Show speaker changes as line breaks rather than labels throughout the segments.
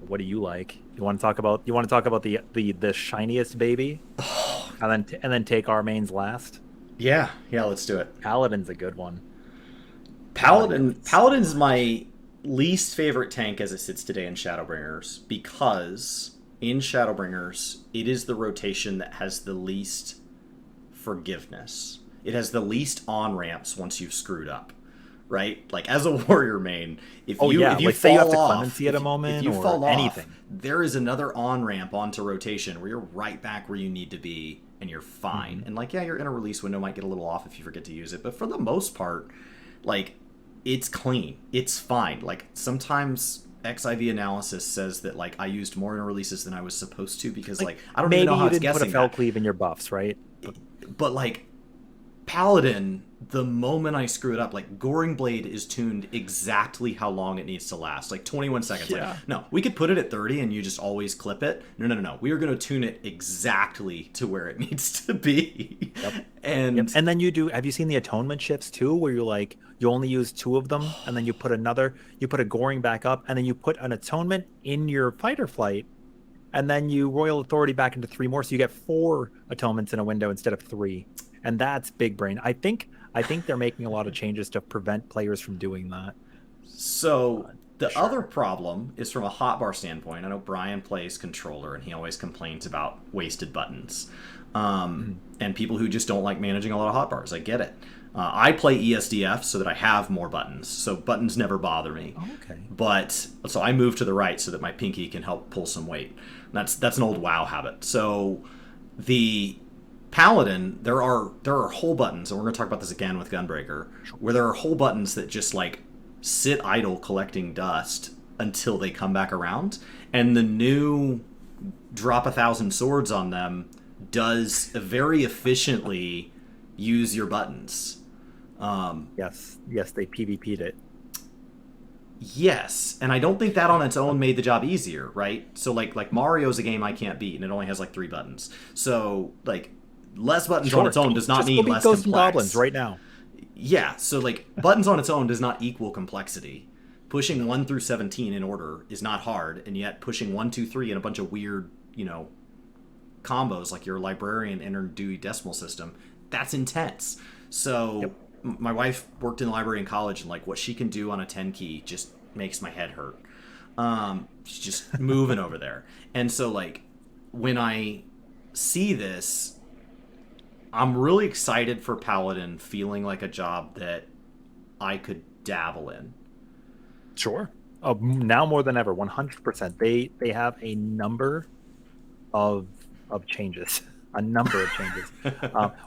what do you like? You want to talk about the shiniest baby, and then take our mains last.
Yeah, yeah, let's do it.
Paladin's a good one. Paladin
Paladin
gives so
Paladin's
much.
my least favorite tank as it sits today in Shadowbringers because in Shadowbringers it is the rotation that has the least forgiveness. It has the least on ramps once you've screwed up, right? Like as a warrior main, if
Oh
you
yeah,
if you
like say you have
fall
to
off,
clemency at a
if
moment
you
or
fall off,
anything.
there is another on ramp onto rotation where you're right back where you need to be and you're
Hmm.
fine. And like yeah, your inner release window might get a little off if you forget to use it, but for the most part, like it's clean. It's fine. Like sometimes XIV analysis says that like I used more inner releases than I was supposed to because
Like
like I don't even
maybe
know how
you
it's
didn't put a
guessing
fell
that.
cleave in your buffs, right? But
But like Paladin, the moment I screw it up, like Goring Blade is tuned exactly how long it needs to last, like 21 seconds. Like,
yeah.
no, we could put it at 30 and you just always clip it. No, no, no, no. We are going to tune it exactly to where it needs to be.
Yep. Yep.
And
And then you do, have you seen the atonement shifts too, where you're like, you only use two of them, and then you put a goring back up, and then you put an atonement in your fight or flight, and then you royal authority back into three more. So you get four atonements in a window instead of three. And that's big brain. I think they're making a lot of changes to prevent players from doing that.
so the other
Sure.
problem is from a hotbar standpoint. I know Brian plays controller and he always complains about wasted buttons.
Mhm.
And people who just don't like managing a lot of hotbars. I get it. I play ESDF so that I have more buttons, so buttons never bother me.
Oh, okay.
But so I move to the right so that my pinky can help pull some weight. That's an old WoW habit. So the Paladin, there are whole buttons, and we're going to talk about this again with Gunbreaker,
Sure.
where there are whole buttons that just like sit idle collecting dust until they come back around, and the new drop 1,000 swords on them does very efficiently use your buttons.
Yes. Yes, they PvP'd it.
Yes, and I don't think that on its own made the job easier, right? So like Mario's a game I can't beat, and it only has like 3 buttons. So like less buttons on
Sure.
its own does not
Just go
mean
beat
less
Ghosts and Goblins
complex.
right now.
Yeah, so like buttons on its own does not equal complexity. Pushing 1 through 17 in order is not hard, and yet pushing 1, 2, 3 and a bunch of weird, combos like your librarian inner Dewey Decimal System, that's intense.
Yep.
So my wife worked in the library in college, and like what she can do on a 10 key just makes my head hurt. She's just moving over there, and so like when I see this, I'm really excited for Paladin feeling like a job that I could dabble in.
Sure. Now more than ever, 100%. They have a number of changes, a number of changes.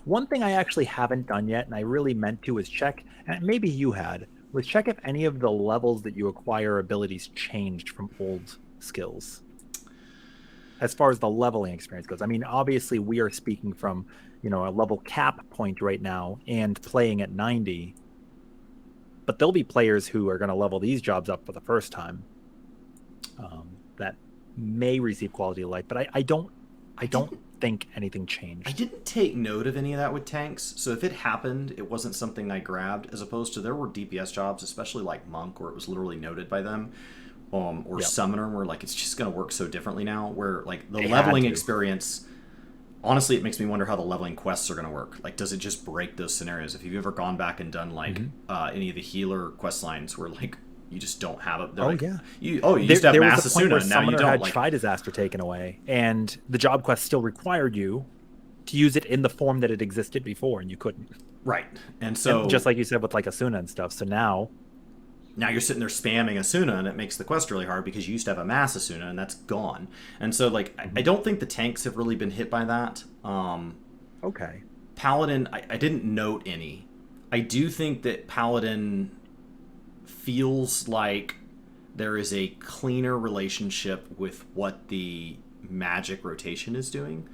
One thing I actually haven't done yet, and I really meant to, is check, and maybe you had, was check if any of the levels that you acquire abilities changed from old skills as far as the leveling experience goes. I mean, obviously we are speaking from, a level cap point right now and playing at 90, but there'll be players who are going to level these jobs up for the first time, that may receive quality of life, but I
I
don't
didn't
think anything
I
changed.
didn't take note of any of that with tanks, so if it happened, it wasn't something I grabbed. As opposed to there were DPS jobs, especially like Monk, where it was literally noted by them, or
Yep.
Summoner, where like it's just going to work so differently now. Where like the
They had
leveling
to.
experience, honestly, it makes me wonder how the leveling quests are going to work. Like, does it just break those scenarios? If you've ever gone back and done like
Mhm.
any of the healer quest lines where like you just don't have it, they're
Oh
like
yeah.
you
There
used to have
there was a
Mass
point where
Asuna and now you
Summoner
don't.
had
Like,
Tri Disaster taken away, and the job quest still required you to use it in the form that it existed before, and you couldn't.
right, and
And just
so
like you said with like Asuna and stuff. So now,
now you're sitting there spamming Asuna, and it makes the quest really hard because you used to have a Mass Asuna, and that's gone. And so, like, I
mhm,
don't think the tanks have really been hit by that.
okay,
Paladin, I didn't note any. I do think that Paladin feels like there is a cleaner relationship with what the magic rotation is doing.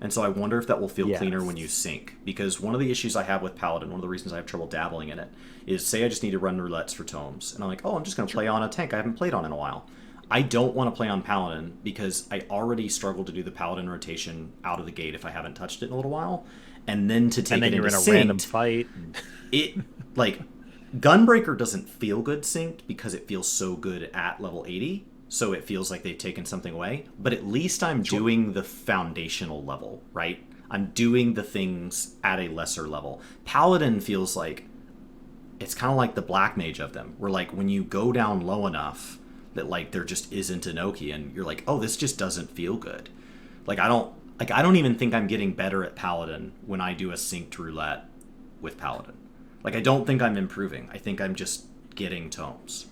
And so I wonder if that will feel cleaner when you
yes,
sync. Because one of the issues I have with Paladin, one of the reasons I have trouble dabbling in it, is say I just need to run roulettes for tomes. And I'm like, oh, I'm just going to
sure,
play on a tank I haven't played on in a while. I don't want to play on Paladin because I already struggle to do the Paladin rotation out of the gate if I haven't touched it in a little while. And then to
and
take it
then you're
into
in a random
synced,
fight. And
it, like, Gunbreaker doesn't feel good synced because it feels so good at level 80. so it feels like they've taken something away. But at least I'm doing the foundational level, right? I'm doing the things at a lesser level. Paladin feels like it's kind of like the black mage of them, where like when you go down low enough that like there just isn't an Oki, and you're like, oh, this just doesn't feel good. Like I don't even think I'm getting better at Paladin when I do a synced roulette with Paladin. Like I don't think I'm improving. I think I'm just getting tomes.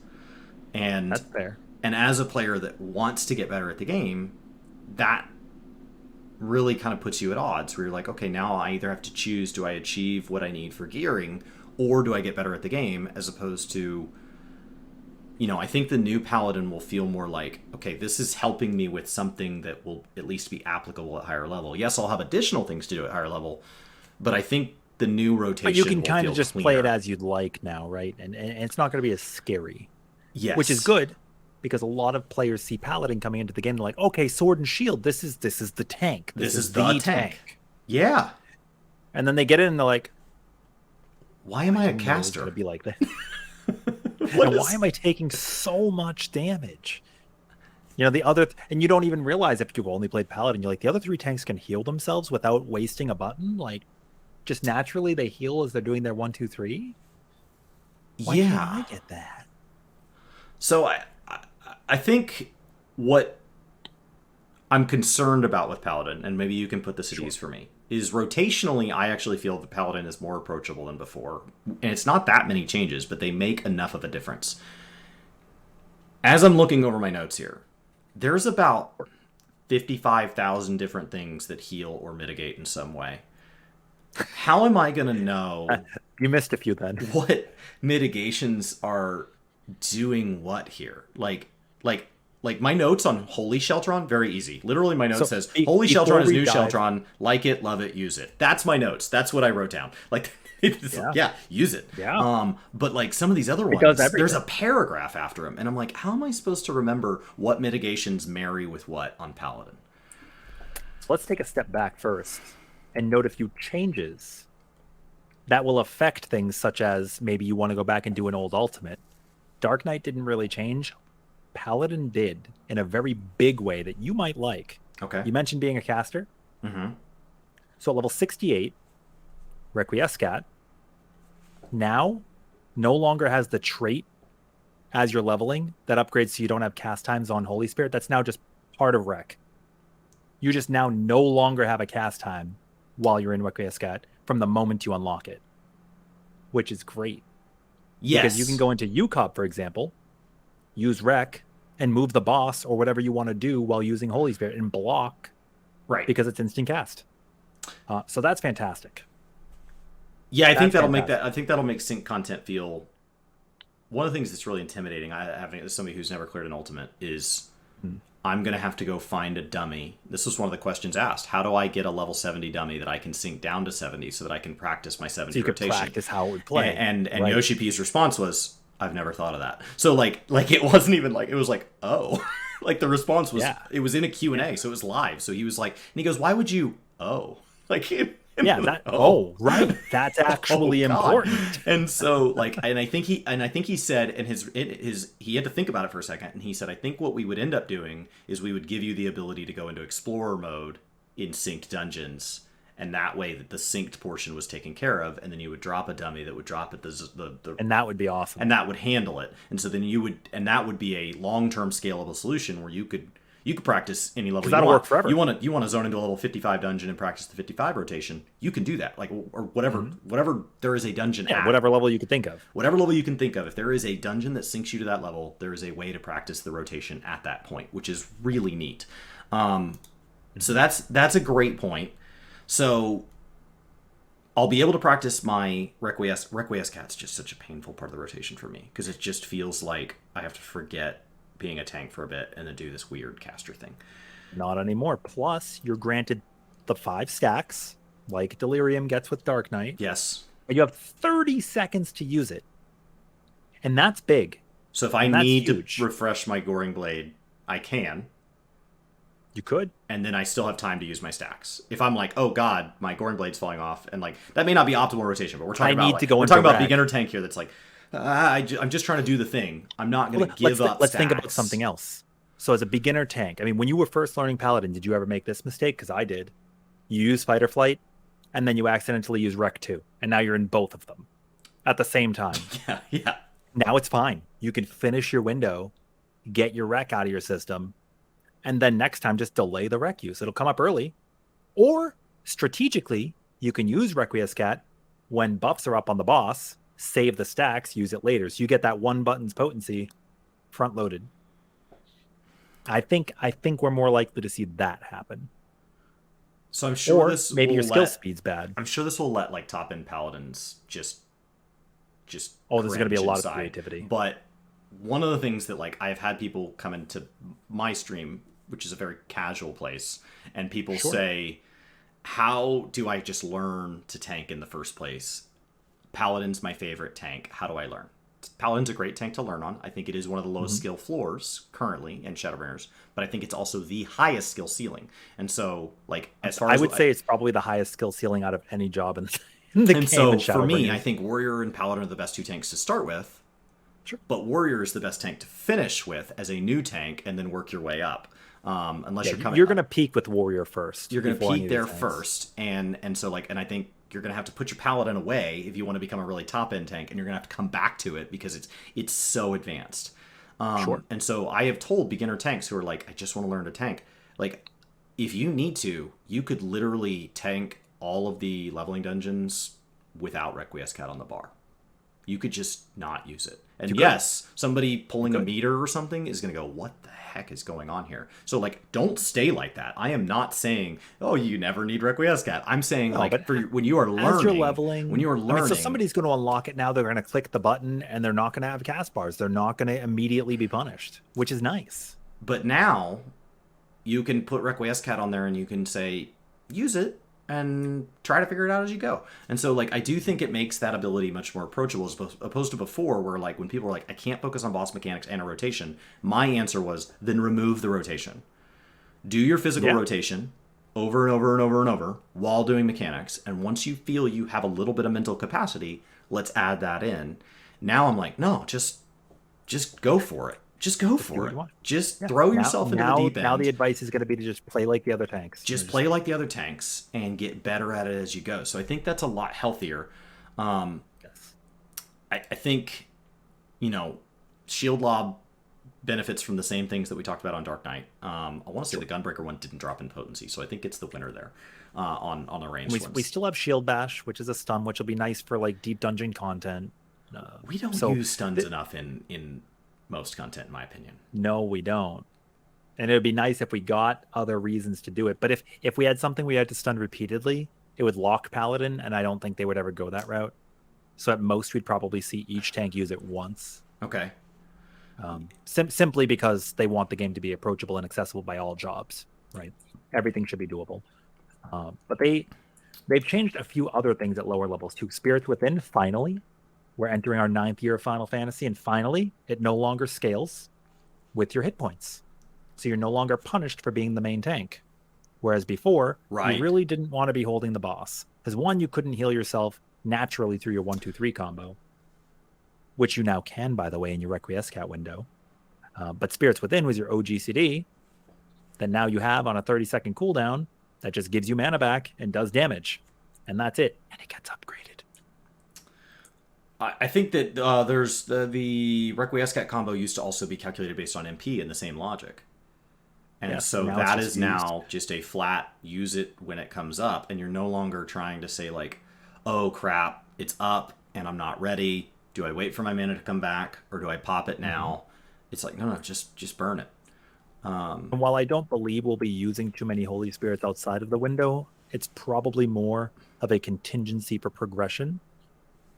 And
That's fair.
And as a player that wants to get better at the game, that really kind of puts you at odds where you're like, okay, now I either have to choose, do I achieve what I need for gearing, or do I get better at the game, as opposed to, you know, I think the new Paladin will feel more like, okay, this is helping me with something that will at least be applicable at higher level. Yes, I'll have additional things to do at higher level, but I think the new rotation
But you can
will
kind
feel
of just
cleaner.
play it as you'd like now, right? And it's not going to be as scary.
Yes.
Which is good, because a lot of players see Paladin coming into the game, they're like, okay, sword and shield, this is the tank.
This is the tank. Yeah.
And then they get in and they're like,
why am I a
It's
caster?
going to be like that. And why am I taking so much damage? You know, the other, and you don't even realize if you've only played Paladin, you're like, the other three tanks can heal themselves without wasting a button. Like, just naturally they heal as they're doing their 1, 2, 3. Why can't I get that?
So I think what I'm concerned about with Paladin, and maybe you can put this at ease for me, is rotationally, I actually feel the Paladin is more approachable than before. And it's not that many changes, but they make enough of a difference. As I'm looking over my notes here, there's about 55,000 different things that heal or mitigate in some way. How am I going to know
You missed a few then.
what mitigations are doing what here? Like my notes on Holy Sheltron, very easy. Literally, my note says, Holy Sheltron is new Sheltron. Like it, love it, use it. That's my notes. That's what I wrote down. Like, use it.
Yeah.
But like some of these other ones, there's a paragraph after them. And I'm like, how am I supposed to remember what mitigations marry with what on Paladin?
So let's take a step back first and note a few changes that will affect things, such as maybe you want to go back and do an old ultimate. Dark Knight didn't really change. Paladin did, in a very big way that you might like.
Okay.
You mentioned being a caster.
Mm-hmm.
So at level 68, Requiescat now no longer has the trait as you're leveling that upgrades so you don't have cast times on Holy Spirit. That's now just part of Rec. You just now no longer have a cast time while you're in Requiescat from the moment you unlock it, which is great.
Yes.
Because you can go into UCOP, for example, use Rec, and move the boss or whatever you want to do while using Holy Spirit and block,
right?
Because it's instant cast. So that's fantastic.
Yeah, I think that'll make sync content feel. One of the things that's really intimidating, having as somebody who's never cleared an ultimate, is I'm gonna have to go find a dummy. This was one of the questions asked. How do I get a level 70 dummy that I can sync down to 70 so that I can practice my 70
so you
rotation?
Could practice how it would play.
And right. Yoshi P's response was, I've never thought of that. So like it wasn't even like, it was like, oh, like the response was, it was in a Q&A, so it was live. So he was like, and he goes, why would you, like,
right. That's actually important.
And so like, and I think he said, and he had to think about it for a second. And he said, I think what we would end up doing is we would give you the ability to go into explorer mode in synced dungeons. And that way that the synced portion was taken care of, and then you would drop a dummy that would drop at the
and that would be awesome.
And that would handle it. And so then that would be a long-term scalable solution where you could practice any level you want.
Work forever.
You want to zone into a level 55 dungeon and practice the 55 rotation. You can do that. Like, or whatever there is a dungeon at.
Whatever level you could think of.
Whatever level you can think of. If there is a dungeon that syncs you to that level, there is a way to practice the rotation at that point, which is really neat. So that's a great point. So I'll be able to practice my Requiescat's just such a painful part of the rotation for me, because it just feels like I have to forget being a tank for a bit and then do this weird caster thing.
Not anymore. Plus, you're granted the 5 stacks, like Delirium gets with Dark Knight.
Yes.
But you have 30 seconds to use it. And that's big.
So if I need to refresh my Goring Blade, I can.
You could.
And then I still have time to use my stacks. If I'm like, oh god, my Goring Blade's falling off, and like that may not be optimal rotation, but we're talking about beginner tank here that's like, I'm just trying to do the thing. I'm not going to give up
Let's
stacks.
think about something else. So as a beginner tank, I mean, when you were first learning Paladin, did you ever make this mistake? Because I did. You use fight or flight, and then you accidentally use Rec 2, and now you're in both of them at the same time.
Yeah, yeah.
Now it's fine. You can finish your window, get your Rec out of your system, and then next time just delay the Rec use. It'll come up early. Or strategically, you can use Requiescat when buffs are up on the boss, save the stacks, use it later. So you get that one button's potency front loaded. I think we're more likely to see that happen.
So I'm sure
Or
this
maybe
will
your skill
let,
speed's bad.
I'm sure this will let like top end paladins just
Oh, there's going to be a
cringe
lot
inside.
of creativity.
But one of the things that like I've had people come into my stream, which is a very casual place, and people
Sure.
say, how do I just learn to tank in the first place? Paladin's my favorite tank. How do I learn? Paladin's a great tank to learn on. I think it is one of the lowest skill floors currently in Shadowbringers, but I think it's also the highest skill ceiling. And so, like, as far
I
as
would say it's probably the highest skill ceiling out of any job in the game.
and so
in
for me,
Shadowbringers.
I think Warrior and Paladin are the best two tanks to start with.
Sure.
But Warrior is the best tank to finish with as a new tank, and then work your way up. Unless
Yeah,
you're coming,
you're going to peak with Warrior first.
you're going to
before any
peak
of
there
these tanks.
first, and so like, and I think you're going to have to put your Paladin away if you want to become a really top end tank, and you're going to have to come back to it because it's so advanced.
Sure.
And so I have told beginner tanks who are like, I just want to learn to tank. Like, if you need to, you could literally tank all of the leveling dungeons without Requiescat on the bar. You could just not use it. And yes, somebody pulling a meter or something is going to go, what the heck is going on here? So, like, don't stay like that. I am not saying, oh, you never need Requiescat. I'm saying, like, for when you are learning,
As you're leveling,
when you are learning,
so somebody's going to unlock it now. They're going to click the button, and they're not going to have cast bars. They're not going to immediately be punished, which is nice.
but now you can put Requiescat on there and you can say, use it and try to figure it out as you go. And so, like, I do think it makes that ability much more approachable as opposed to before, where, like, when people were like, I can't focus on boss mechanics and a rotation, my answer was, then remove the rotation. Do your physical rotation over and over and over and over while doing mechanics. And once you feel you have a little bit of mental capacity, let's add that in. Now I'm like, no, just go for it. Just go for it. Just throw yourself into the deep end.
Now the advice is going to be to just play like the other tanks.
Just play like the other tanks and get better at it as you go. So I think that's a lot healthier.
Yes.
I think, Shield Lob benefits from the same things that we talked about on Dark Knight. I want to say the Gunbreaker one didn't drop in potency, so I think it's the winner there on the ranged ones.
We still have Shield Bash, which is a stun, which will be nice for like deep dungeon content.
We don't use stuns enough in most content, in my opinion.
No, we don't. And it would be nice if we got other reasons to do it. But if we had something we had to stun repeatedly, it would lock Paladin, and I don't think they would ever go that route. So at most, we'd probably see each tank use it once.
Okay.
Simply because they want the game to be approachable and accessible by all jobs, right? Everything should be doable. But they've changed a few other things at lower levels too. Spirits Within, finally. We're entering our 9th year of Final Fantasy, and finally, it no longer scales with your hit points. So you're no longer punished for being the main tank. Whereas before, you really didn't want to be holding the boss. Because one, you couldn't heal yourself naturally through your 1-2-3 combo, which you now can, by the way, in your Requiescat window. But Spirits Within was your OGCD that now you have on a 30-second cooldown that just gives you mana back and does damage. And that's it. And it gets upgraded.
I think that there's the Requiescat combo used to also be calculated based on MP in the same logic. And so that is now just a flat use it when it comes up, and you're no longer trying to say like, oh crap, it's up and I'm not ready. Do I wait for my mana to come back or do I pop it now? It's like, no, just burn it.
And while I don't believe we'll be using too many Holy Spirits outside of the window, it's probably more of a contingency for progression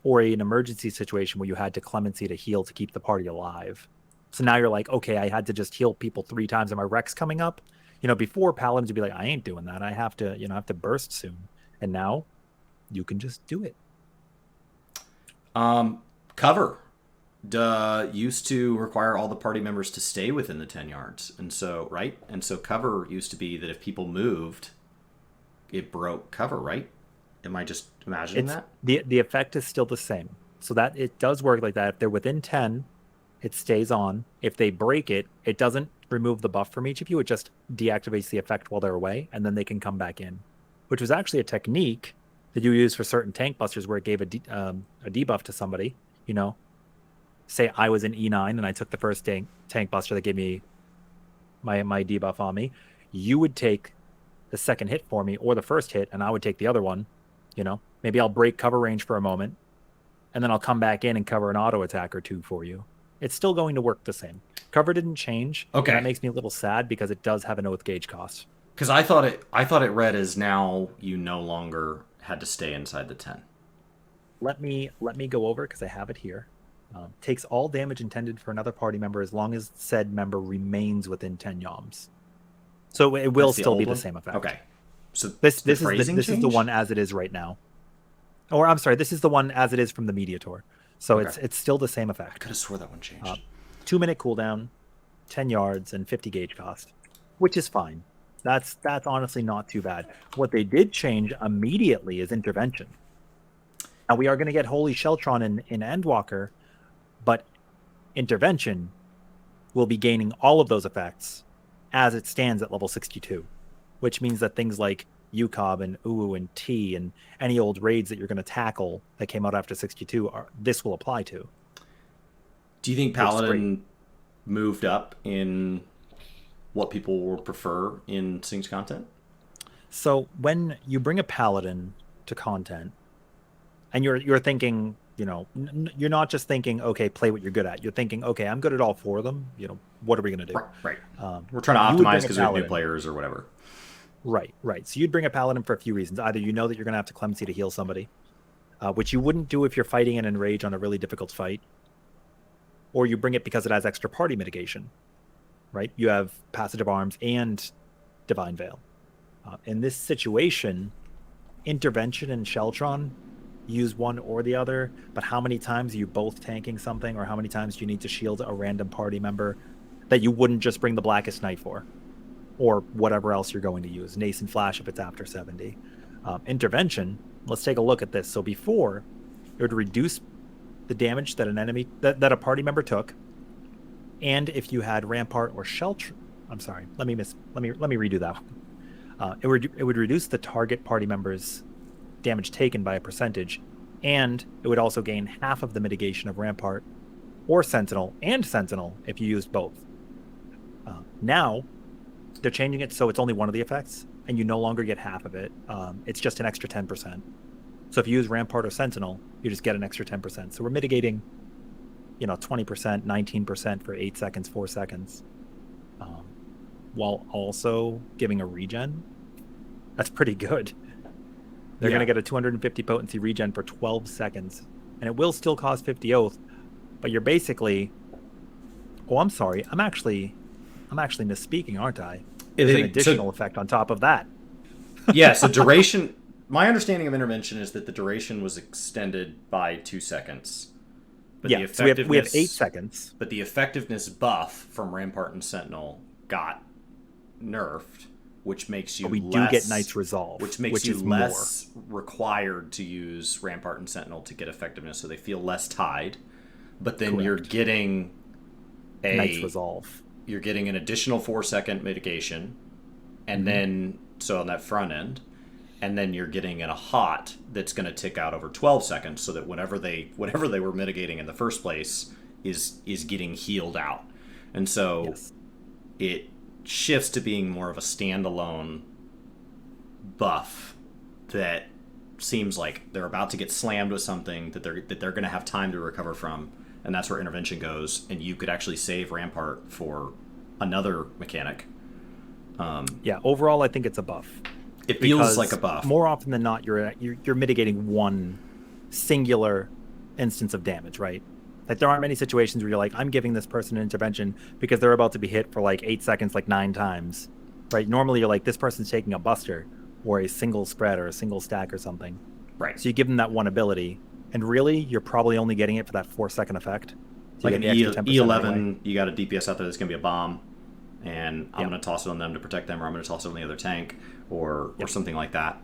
or an emergency situation where you had to clemency to heal to keep the party alive. So now you're like, okay, I had to just heal people 3 times and my Rec's coming up. Before Paladins would be like, I ain't doing that. I have to burst soon. And now you can just do it.
Cover used to require all the party members to stay within the 10 yards. And so, right? And so cover used to be that if people moved, it broke cover, right? Am I just imagining that?
The effect is still the same. So that it does work like that. If they're within 10, it stays on. If they break it, it doesn't remove the buff from each of you. It just deactivates the effect while they're away, and then they can come back in, which was actually a technique that you use for certain tank busters where it gave a debuff to somebody. You know, say I was in E9 and I took the first tank buster that gave me my debuff on me. You would take the second hit for me, or the first hit, and I would take the other one. You know, maybe I'll break cover range for a moment, and then I'll come back in and cover an auto attack or two for you. It's still going to work the same. Cover didn't change.
Okay.
That makes me a little sad because it does have an oath gauge cost.
Because I thought it read as now you no longer had to stay inside the 10.
Let me go over because I have it here. Takes all damage intended for another party member as long as said member remains within 10 yoms. So it will still be the same effect.
Okay. So
this is the one as it is right now. Or I'm sorry, this is the one as it is from the Media Tour. So it's still the same effect.
I could have swore that one changed.
2-minute cooldown, 10 yards, and 50 gauge cost, which is fine. That's honestly not too bad. What they did change immediately is intervention. Now we are going to get Holy Sheltron in Endwalker, but intervention will be gaining all of those effects as it stands at level 62, which means that things like UCOB and UU and T and any old raids that you're going to tackle that came out after 62 this will apply to.
Do you think Paladin moved up in what people will prefer in Synced content?
So when you bring a Paladin to content, and you're thinking, you know, you're not just thinking, okay, play what you're good at. You're thinking, okay, I'm good at all four of them. You know, what are we going to do?
Right. We're trying to optimize because we have new players or whatever.
Right. So you'd bring a Paladin for a few reasons. Either you know that you're going to have to clemency to heal somebody, which you wouldn't do if you're fighting an enrage on a really difficult fight, or you bring it because it has extra party mitigation, right? You have Passage of Arms and Divine Veil. In this situation, Intervention and Sheltron use one or the other, but how many times are you both tanking something, or how many times do you need to shield a random party member that you wouldn't just bring the Blackest Night for, or whatever else you're going to use, Nascent Flash if it's after 70. Intervention, let's take a look at this. So before, it would reduce the damage that an enemy that a party member took, and if you had Rampart or Shelter, I'm sorry, let me redo that one. It would reduce the target party member's damage taken by a percentage, and it would also gain half of the mitigation of Rampart or Sentinel and Sentinel if you used both. Now they're changing it so it's only one of the effects, and you no longer get half of it. It's just an extra 10%. So if you use Rampart or Sentinel, you just get an extra 10%. So we're mitigating, 20%, 19% for 8 seconds, 4 seconds, while also giving a regen. That's pretty good. They're going to get a 250 potency regen for 12 seconds, and it will still cost 50 oath, but you're basically... Oh, I'm sorry. I'm actually misspeaking, aren't I? There's an additional effect on top of that.
Yeah, so duration... My understanding of intervention is that the duration was extended by 2 seconds. But
yeah, so we have 8 seconds.
But the effectiveness buff from Rampart and Sentinel got nerfed, which makes you
do get Knight's Resolve,
which makes you less required to use Rampart and Sentinel to get effectiveness, so they feel less tied. But then you're getting a
Knight's Resolve.
You're getting an additional 4-second mitigation, and then so on that front end, and then you're getting in a hot that's going to tick out over 12 seconds, so that whatever they were mitigating in the first place is getting healed out, and so it shifts to being more of a standalone buff that seems like they're about to get slammed with something that they're going to have time to recover from, and that's where intervention goes, and you could actually save Rampart for another mechanic.
Overall I think it's a buff.
It feels like a buff.
More often than not, you're mitigating one singular instance of damage, right? Like, there aren't many situations where you're like, I'm giving this person an intervention because they're about to be hit for like 8 seconds, like 9 times, right? Normally you're like, this person's taking a buster or a single spread or a single stack or something.
Right.
So you give them that one ability, and really, you're probably only getting it for that 4-second effect. So
like an E11, anyway. You got a DPS out there that's going to be a bomb, and I'm going to toss it on them to protect them, or I'm going to toss it on the other tank, or something like that.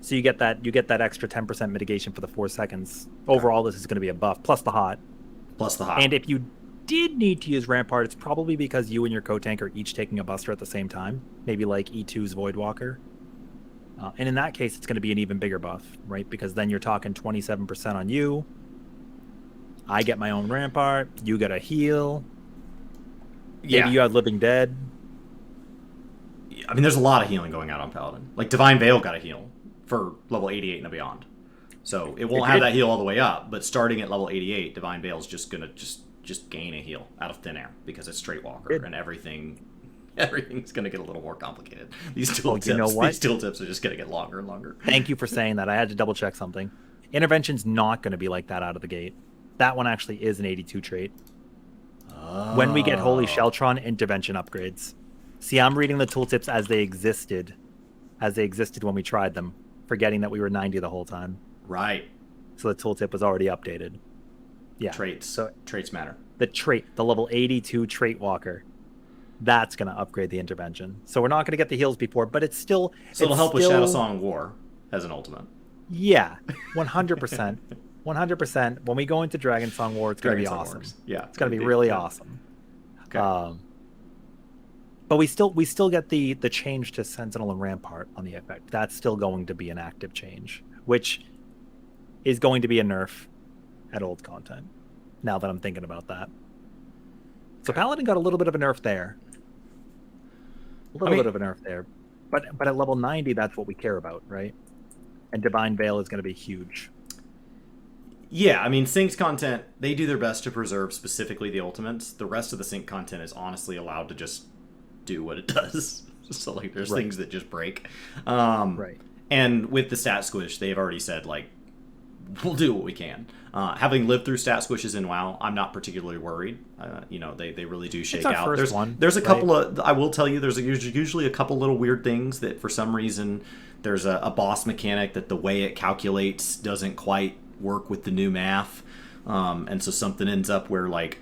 So you get that extra 10% mitigation for the 4 seconds. Overall, this is going to be a buff, plus the hot.
And
if you did need to use Rampart, it's probably because you and your co-tank are each taking a Buster at the same time. Maybe like E2's Voidwalker. And in that case, it's going to be an even bigger buff, right? Because then you're talking 27% on you. I get my own Rampart. You get a heal.
Yeah.
Maybe you have Living Dead.
I mean, there's a lot of healing going out on Paladin. Like, Divine Veil got a heal for level 88 and beyond. So it won't have that heal all the way up, but starting at level 88, Divine Veil is just going to just gain a heal out of thin air because it's Straight Walker and everything's going to get a little more complicated. These tooltips are just going to get longer and longer.
Thank you for saying that. I had to double check something. Intervention's not going to be like that out of the gate. That one actually is an 82 trait. Oh. When we get Holy Sheltron, intervention upgrades. See, I'm reading the tooltips as they existed when we tried them, forgetting that we were 90 the whole time.
Right.
So the tooltip was already updated. Yeah.
Traits matter.
The level 82 trait walker, that's going to upgrade the intervention. So we're not going to get the heals before, but it's still...
So it'll help with Shadow Song War as an ultimate.
Yeah, 100%. 100%. When we go into Dragon Song War, it's going to be awesome.
Yeah.
It's going to be really awesome.
Okay.
But we still get the change to Sentinel and Rampart on the effect. That's still going to be an active change, which is going to be a nerf at old content, now that I'm thinking about that. So Paladin got a little bit of a nerf there. But at level 90, that's what we care about, right? And Divine Veil is going to be huge.
Yeah, I mean, Sync's content, they do their best to preserve specifically the ultimates. The rest of the Sync content is honestly allowed to just do what it does. So, like, there's things that just break.
Right.
And with the stat squish, they've already said, like, we'll do what we can. Having lived through stat squishes in WoW, I'm not particularly worried. They really do shake out. There's a couple of, I will tell you, there's usually a couple little weird things that for some reason there's a boss mechanic that the way it calculates doesn't quite work with the new math. And so something ends up where, like,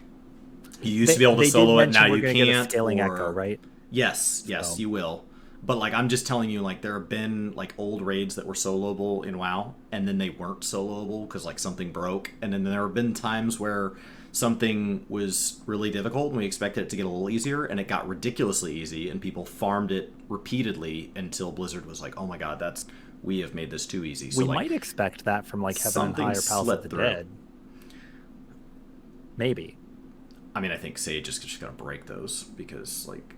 you used to be able to solo it, now you can't.
Get a scaling echo, right?
Yes, you will. But, like, I'm just telling you, like, there have been, like, old raids that were soloable in WoW, and then they weren't soloable because, like, something broke. And then there have been times where something was really difficult and we expected it to get a little easier, and it got ridiculously easy, and people farmed it repeatedly until Blizzard was like, oh my god, we have made this too easy. So,
we might expect that from, like, Heaven and Higher Palace of the Dead. Maybe.
I mean, I think Sage is just going to break those because, like...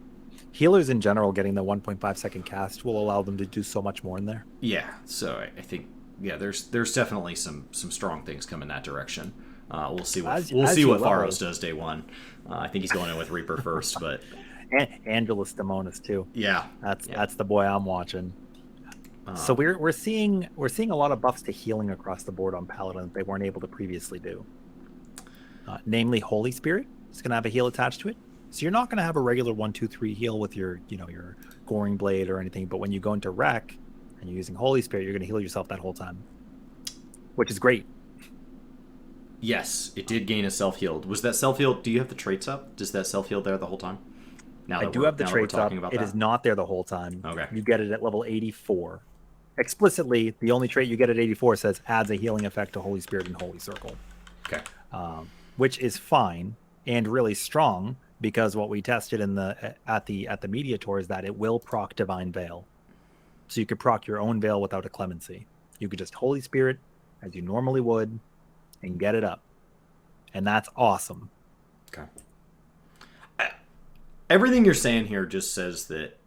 Healers in general getting the 1.5 second cast will allow them to do so much more in there.
Yeah, so I think, yeah, there's definitely some strong things coming that direction. We'll see what Pharos does day one. I think he's going in with Reaper first, but...
Angelus Daemonis too.
Yeah.
That's the boy I'm watching. So we're seeing a lot of buffs to healing across the board on Paladin that they weren't able to previously do. Namely, Holy Spirit is going to have a heal attached to it. So you're not going to have a regular 1-2-3 heal with your Goring Blade or anything, but when you go into Wreck and you're using Holy Spirit, you're going to heal yourself that whole time, which is great.
Yes, it did gain a self-healed. Was that self-healed? Do you have the traits up? Does that self-heal there the whole time?
I do have the traits up. It is not there the whole time.
Okay.
You get it at level 84. Explicitly, the only trait you get at 84 says adds a healing effect to Holy Spirit and Holy Circle.
Okay.
Which is fine and really strong, because what we tested at the media tour is that it will proc Divine Veil. So you could proc your own Veil without a clemency. You could just Holy Spirit as you normally would and get it up. And that's awesome.
Okay. Everything you're saying here just says that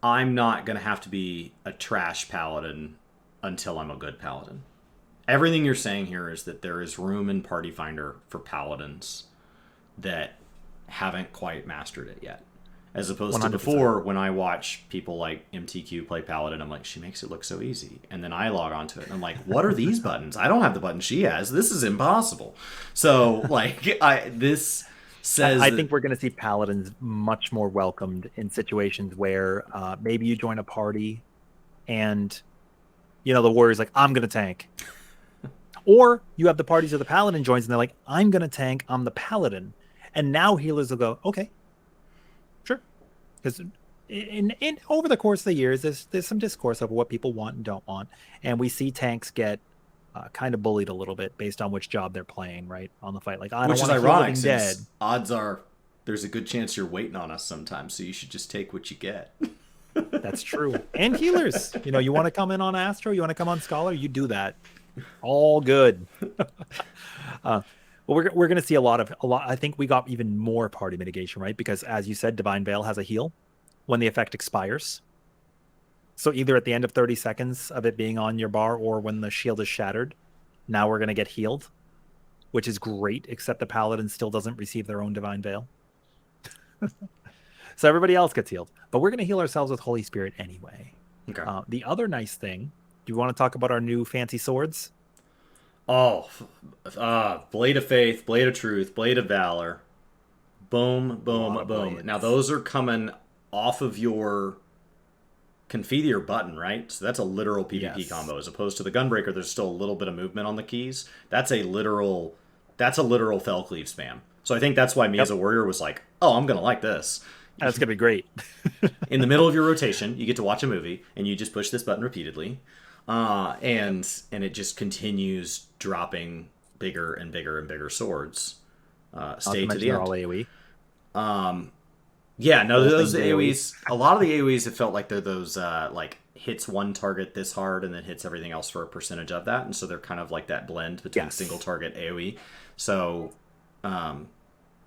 I'm not going to have to be a trash paladin until I'm a good paladin. Everything you're saying here is that there is room in Party Finder for paladins that haven't quite mastered it yet. As opposed 100%. To before, when I watch people like MTQ play Paladin, I'm like, she makes it look so easy. And then I log onto it and I'm like, what are these buttons? I don't have the buttons she has. This is impossible. So, like, this says...
I think we're going to see Paladins much more welcomed in situations where maybe you join a party and, the warrior's like, I'm going to tank. Or you have the parties where the Paladin joins and they're like, I'm going to tank, I'm the Paladin. And now healers will go, okay, sure. Because in over the course of the years, there's some discourse over what people want and don't want. And we see tanks get kind of bullied a little bit based on which job they're playing, right, on the fight. Like, I don't
Which is
want to heal
ironic
Living Dead.
since odds are there's a good chance you're waiting on us sometimes, so you should just take what you get.
That's true. And healers. You want to come in on Astro, you want to come on Scholar, you do that. All good. Well, we're going to see a lot. I think we got even more party mitigation, right? Because as you said, Divine Veil has a heal when the effect expires. So either at the end of 30 seconds of it being on your bar or when the shield is shattered, now we're going to get healed, which is great, except the Paladin still doesn't receive their own Divine Veil. So everybody else gets healed. But we're going to heal ourselves with Holy Spirit anyway.
Okay.
The other nice thing, do you want to talk about our new fancy swords?
Oh, Blade of Faith, Blade of Truth, Blade of Valor. Boom, boom, boom.
Blades.
Now those are coming off of your Confiteor button, right? So that's a literal PvP combo, as opposed to the Gunbreaker. There's still a little bit of movement on the keys. That's a literal Fell Cleave spam. So I think that's why me as a warrior was like, oh, I'm gonna like this.
That's gonna be great.
In the middle of your rotation, you get to watch a movie, and you just push this button repeatedly, and it just continues dropping bigger and bigger and bigger swords. Stay to the end.
All AoE.
Yeah, no, those AoEs. A lot of the AoEs, it felt like they're those like hits one target this hard and then hits everything else for a percentage of that, and so they're kind of like that blend between single target AoE. So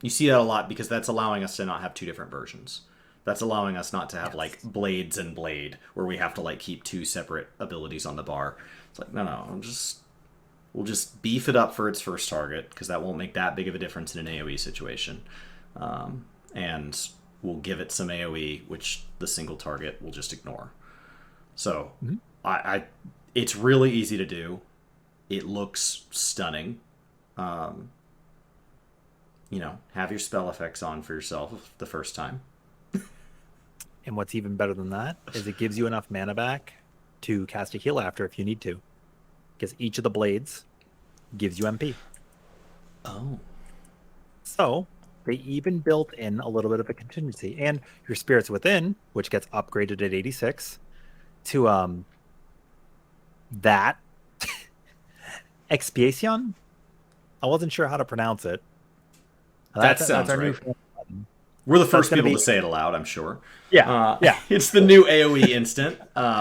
you see that a lot because that's allowing us to not have two different versions. That's allowing us not to have like blades and blade where we have to like keep two separate abilities on the bar. It's like no, we'll just beef it up for its first target because that won't make that big of a difference in an AoE situation, and we'll give it some AoE, which the single target will just ignore. So it's really easy to do. It looks stunning. Have your spell effects on for yourself the first time.
And what's even better than that is it gives you enough mana back to cast a heal after if you need to. Because each of the blades gives you MP.
Oh.
So they even built in a little bit of a contingency. And your Spirits Within, which gets upgraded at 86, to that Expiation. I wasn't sure how to pronounce it.
That sounds right. New We're the first people to say it aloud, I'm sure.
Yeah,
It's the new AoE instant,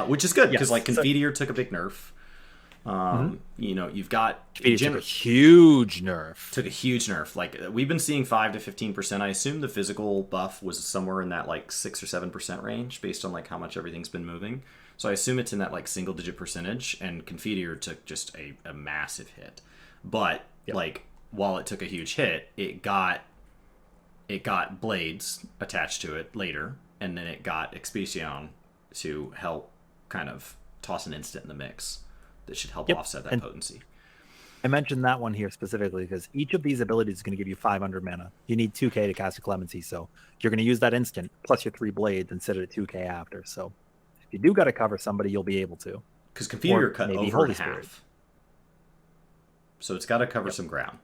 which is good because like Confiteor took a big nerf. You've got
Confiteor took a huge nerf.
Took a huge nerf. Like we've been seeing 5 to 15%. I assume the physical buff was somewhere in that like 6 or 7% range based on like how much everything's been moving. So I assume it's in that like single digit percentage. And Confiteor took just a massive hit. But like while it took a huge hit, it got blades attached to it later, and then it got Expiation to help kind of toss an instant in the mix that should help offset that potency.
I mentioned that one here specifically because each of these abilities is going to give you 500 mana. You need 2k to cast a Clemency, so you're going to use that instant plus your 3 blades and sit at 2k after. So if you do got to cover somebody, you'll be able to.
Because Confiteor cut over half. So it's got to cover some ground.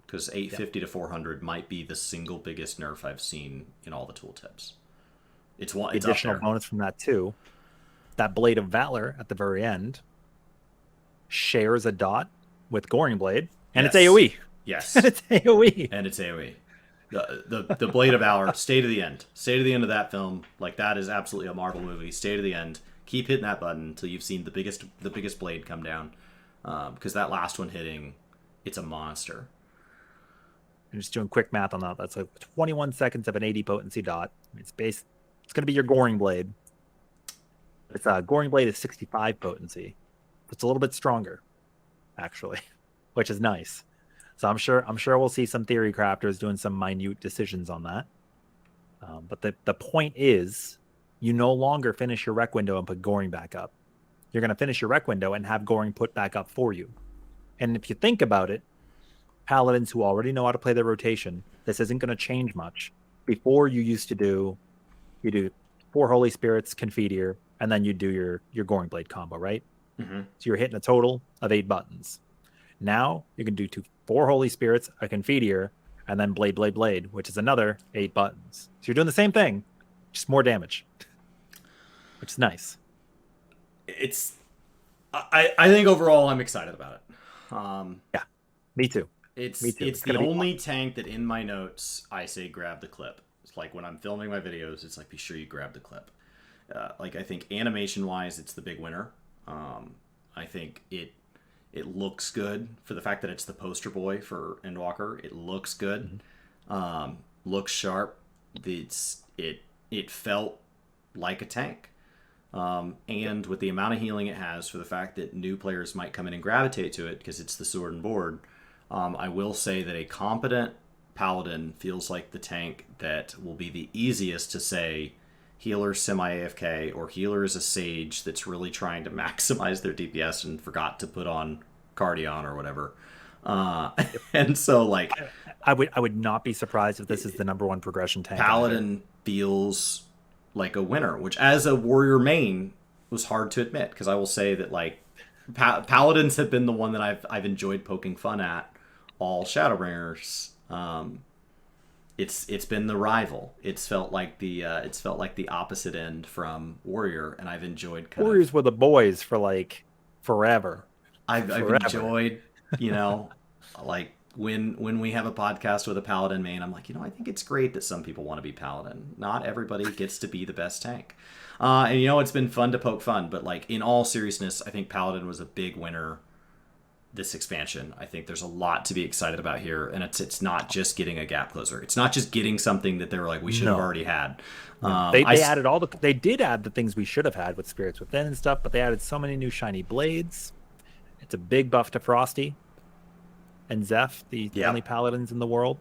Because 850 to 400 might be the single biggest nerf I've seen in all the tooltips. It's
additional bonus from that too. That Blade of Valor at the very end shares a dot with Goring Blade, and it's AoE.
Yes,
and it's AoE.
And it's AoE. The Blade of Valor. Stay to the end. Stay to the end of that film. Like that is absolutely a Marvel movie. Stay to the end. Keep hitting that button until you've seen the biggest blade come down. Because that last one hitting, it's a monster.
I'm just doing quick math on that. That's like 21 seconds of an 80 potency dot. It's going to be your Goring Blade. It's Goring Blade is 65 potency. It's a little bit stronger, actually, which is nice. So I'm sure we'll see some theory crafters doing some minute decisions on that. But the point is, you no longer finish your rec window and put Goring back up. You're going to finish your rec window and have Goring put back up for you. And if you think about it, Paladins who already know how to play their rotation, this isn't going to change much. Before you used to do 4 Holy Spirits, Confiteor, and then you do your Goring Blade combo, right?
Mm-hmm.
So you're hitting a total of 8 buttons. Now you can do 4 Holy Spirits, a Confiteor, and then Blade, Blade, Blade, which is another 8 buttons. So you're doing the same thing, just more damage, which is nice.
I think overall I'm excited about it.
Yeah, me too. Me too.
It's
It's
the
gonna be
only tank that in my notes I say grab the clip. It's like when I'm filming my videos, it's like be sure you grab the clip. Like I think animation wise, it's the big winner. I think it looks good for the fact that it's the poster boy for Endwalker. It looks good,
Mhm.
looks sharp. It felt like a tank. And with the amount of healing it has, for the fact that new players might come in and gravitate to it because it's the sword and board, I will say that a competent Paladin feels like the tank that will be the easiest to say healer semi AFK or healer is a sage that's really trying to maximize their DPS and forgot to put on Cardion or whatever.
Yep.
And so like
I would not be surprised if this is the number one progression tank out here.
Paladin feels like a winner, which as a warrior main was hard to admit because I will say that like Paladins have been the one that I've enjoyed poking fun at all Shadowbringers. It's been the rival. It's felt like the opposite end from Warrior, and I've enjoyed
Warriors were the boys for like forever.
I've
Forever.
enjoyed, you know, like when we have a podcast with a Paladin main, I'm like, I think it's great that some people want to be Paladin. Not everybody gets to be the best tank. And it's been fun to poke fun, but like in all seriousness, I think Paladin was a big winner this expansion. I think there's a lot to be excited about here, and it's not just getting a gap closer. It's not just getting something that they were like we should have already had.
They added they did add the things we should have had with Spirits Within and stuff, but they added so many new shiny blades. It's a big buff to Frosty and Zeph, the only paladins in the world.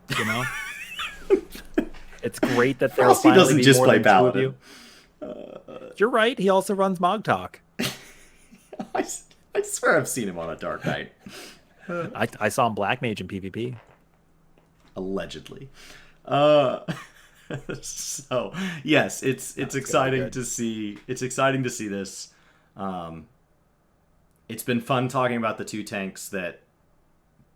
It's great that there will
Frosty
finally
doesn't
be
just
more
play
than two of
Paladin.
you. You're right. He also runs Mog Talk.
I swear I've seen him on a Dark Knight.
I saw him Black Mage in PvP.
Allegedly. So yes, it's exciting to see. It's exciting to see this. It's been fun talking about the two tanks that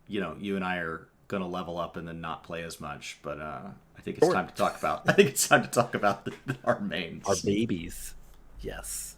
you and I are gonna level up and then not play as much. But I think it's time to talk about. I think it's time to talk about our mains,
our babies. Yes.